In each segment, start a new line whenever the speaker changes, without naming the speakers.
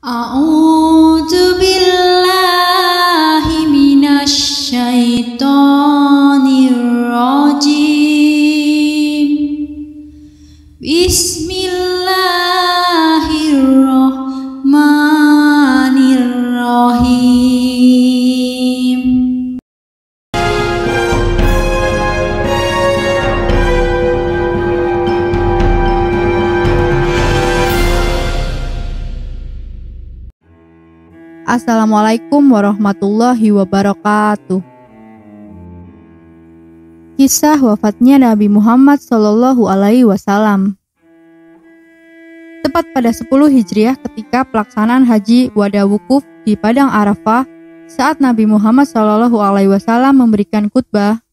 A'udzu billahi minasy syaithanir rajim. Bismillahirrahmanirrahim.
Assalamualaikum warahmatullahi wabarakatuh. Kisah wafatnya Nabi Muhammad SAW. Tepat pada 10 Hijriah ketika pelaksanaan haji wada wukuf di Padang Arafah, saat Nabi Muhammad SAW memberikan khutbah,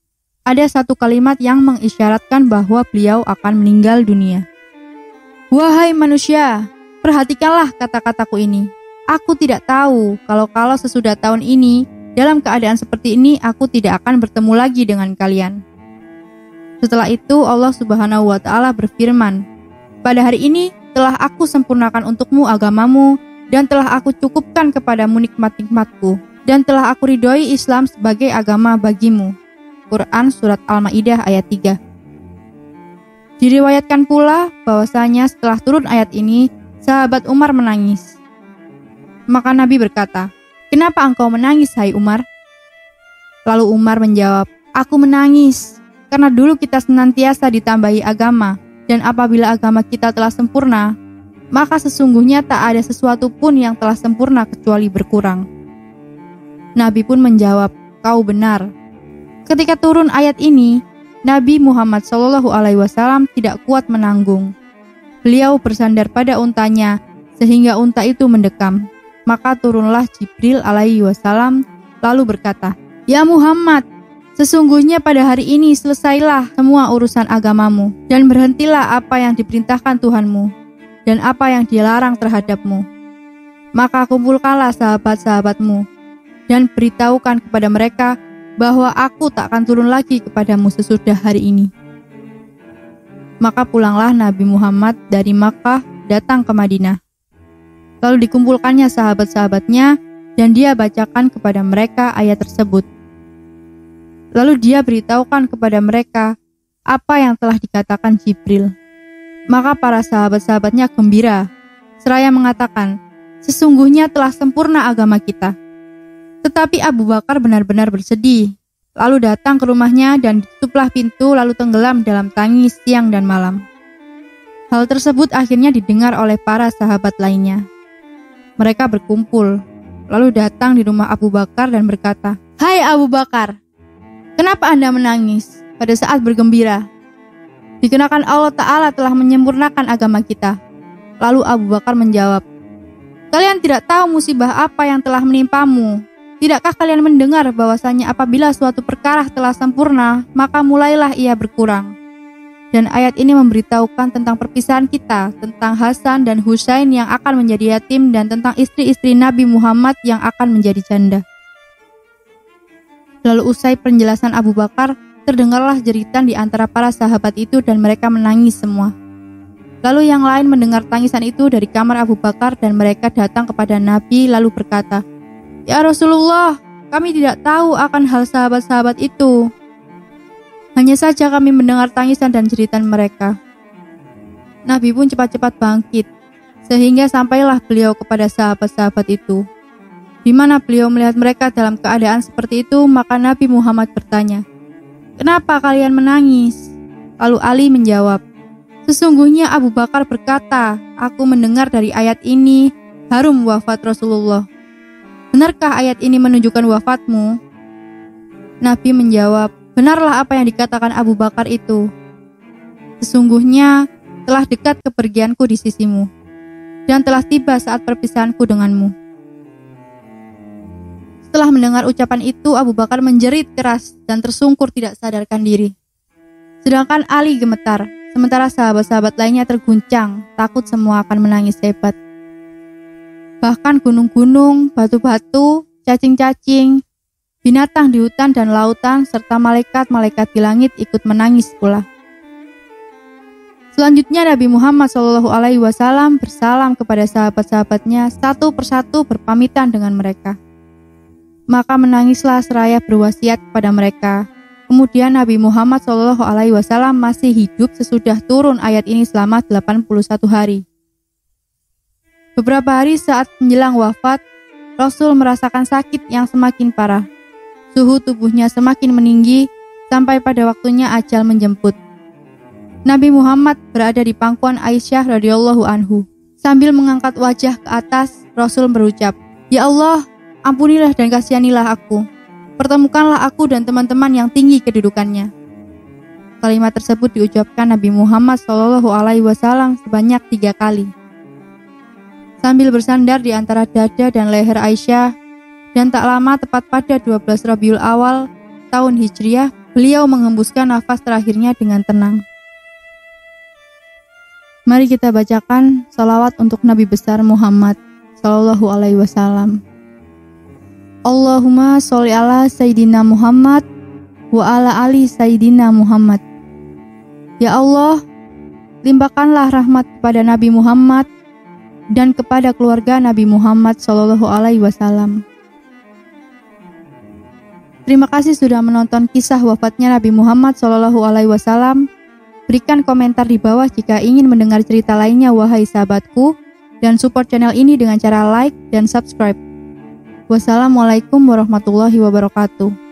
ada satu kalimat yang mengisyaratkan bahwa beliau akan meninggal dunia. Wahai manusia, perhatikanlah kata-kataku ini. Aku tidak tahu kalau sesudah tahun ini, dalam keadaan seperti ini, aku tidak akan bertemu lagi dengan kalian. Setelah itu Allah Subhanahu wa Ta'ala berfirman, pada hari ini telah aku sempurnakan untukmu agamamu, dan telah aku cukupkan kepadamu nikmat-nikmatku, dan telah aku ridhoi Islam sebagai agama bagimu. Quran Surat Al-Ma'idah ayat 3. Diriwayatkan pula bahwasanya setelah turun ayat ini, sahabat Umar menangis. Maka Nabi berkata, "Kenapa engkau menangis, hai Umar?" Lalu Umar menjawab, "Aku menangis karena dulu kita senantiasa ditambahi agama, dan apabila agama kita telah sempurna, maka sesungguhnya tak ada sesuatu pun yang telah sempurna kecuali berkurang." Nabi pun menjawab, "Kau benar." Ketika turun ayat ini, Nabi Muhammad SAW tidak kuat menanggung. Beliau bersandar pada untanya sehingga unta itu mendekam. Maka turunlah Jibril alaihi wasallam lalu berkata, "Ya Muhammad, sesungguhnya pada hari ini selesailah semua urusan agamamu, dan berhentilah apa yang diperintahkan Tuhanmu, dan apa yang dilarang terhadapmu. Maka kumpulkanlah sahabat-sahabatmu, dan beritahukan kepada mereka bahwa aku tak akan turun lagi kepadamu sesudah hari ini." Maka pulanglah Nabi Muhammad dari Makkah datang ke Madinah. Lalu dikumpulkannya sahabat-sahabatnya, dan dia bacakan kepada mereka ayat tersebut. Lalu dia beritahukan kepada mereka apa yang telah dikatakan Jibril. Maka para sahabat-sahabatnya gembira, seraya mengatakan, "Sesungguhnya telah sempurna agama kita." Tetapi Abu Bakar benar-benar bersedih. Lalu datang ke rumahnya dan ditutuplah pintu, lalu tenggelam dalam tangis siang dan malam. Hal tersebut akhirnya didengar oleh para sahabat lainnya. Mereka berkumpul, lalu datang di rumah Abu Bakar dan berkata, "Hai Abu Bakar, kenapa Anda menangis pada saat bergembira? Dikarenakan Allah Ta'ala telah menyempurnakan agama kita." Lalu Abu Bakar menjawab, "Kalian tidak tahu musibah apa yang telah menimpamu. Tidakkah kalian mendengar bahwasanya apabila suatu perkara telah sempurna, maka mulailah ia berkurang?" Dan ayat ini memberitahukan tentang perpisahan kita, tentang Hasan dan Husain yang akan menjadi yatim, dan tentang istri-istri Nabi Muhammad yang akan menjadi janda. Lalu usai penjelasan Abu Bakar, terdengarlah jeritan di antara para sahabat itu dan mereka menangis semua. Lalu yang lain mendengar tangisan itu dari kamar Abu Bakar dan mereka datang kepada Nabi lalu berkata, "Ya Rasulullah, kami tidak tahu akan hal sahabat-sahabat itu. Hanya saja kami mendengar tangisan dan jeritan mereka." Nabi pun cepat-cepat bangkit, sehingga sampailah beliau kepada sahabat-sahabat itu. Di mana beliau melihat mereka dalam keadaan seperti itu, maka Nabi Muhammad bertanya, "Kenapa kalian menangis?" Lalu Ali menjawab, "Sesungguhnya Abu Bakar berkata, aku mendengar dari ayat ini, harum wafat Rasulullah. Benarkah ayat ini menunjukkan wafatmu?" Nabi menjawab, "Benarlah apa yang dikatakan Abu Bakar itu. Sesungguhnya telah dekat kepergianku di sisimu, dan telah tiba saat perpisahanku denganmu." Setelah mendengar ucapan itu, Abu Bakar menjerit keras dan tersungkur tidak sadarkan diri. Sedangkan Ali gemetar, sementara sahabat-sahabat lainnya terguncang, takut semua akan menangis hebat. Bahkan gunung-gunung, batu-batu, cacing-cacing, binatang di hutan dan lautan, serta malaikat-malaikat di langit ikut menangis pula. Selanjutnya Nabi Muhammad SAW bersalam kepada sahabat-sahabatnya, satu persatu berpamitan dengan mereka. Maka menangislah seraya berwasiat kepada mereka. Kemudian Nabi Muhammad SAW masih hidup sesudah turun ayat ini selama 81 hari. Beberapa hari saat menjelang wafat, Rasul merasakan sakit yang semakin parah. Suhu tubuhnya semakin meninggi sampai pada waktunya ajal menjemput. Nabi Muhammad berada di pangkuan Aisyah radhiyallahu anhu. Sambil mengangkat wajah ke atas, Rasul berucap, "Ya Allah, ampunilah dan kasihanilah aku. Pertemukanlah aku dan teman-teman yang tinggi kedudukannya." Kalimat tersebut diucapkan Nabi Muhammad SAW sebanyak 3 kali. Sambil bersandar di antara dada dan leher Aisyah, dan tak lama tepat pada 12 Rabiul Awal tahun Hijriah, beliau menghembuskan nafas terakhirnya dengan tenang. Mari kita bacakan salawat untuk Nabi besar Muhammad Sallallahu Alaihi Wasallam. Allahumma sholli ala Sayyidina Muhammad wa ala ali Sayyidina Muhammad. Ya Allah, limpahkanlah rahmat kepada Nabi Muhammad dan kepada keluarga Nabi Muhammad Sallallahu Alaihi Wasallam. Terima kasih sudah menonton kisah wafatnya Nabi Muhammad Sallallahu Alaihi Wasallam. Berikan komentar di bawah jika ingin mendengar cerita lainnya, wahai sahabatku, dan support channel ini dengan cara like dan subscribe. Wassalamualaikum warahmatullahi wabarakatuh.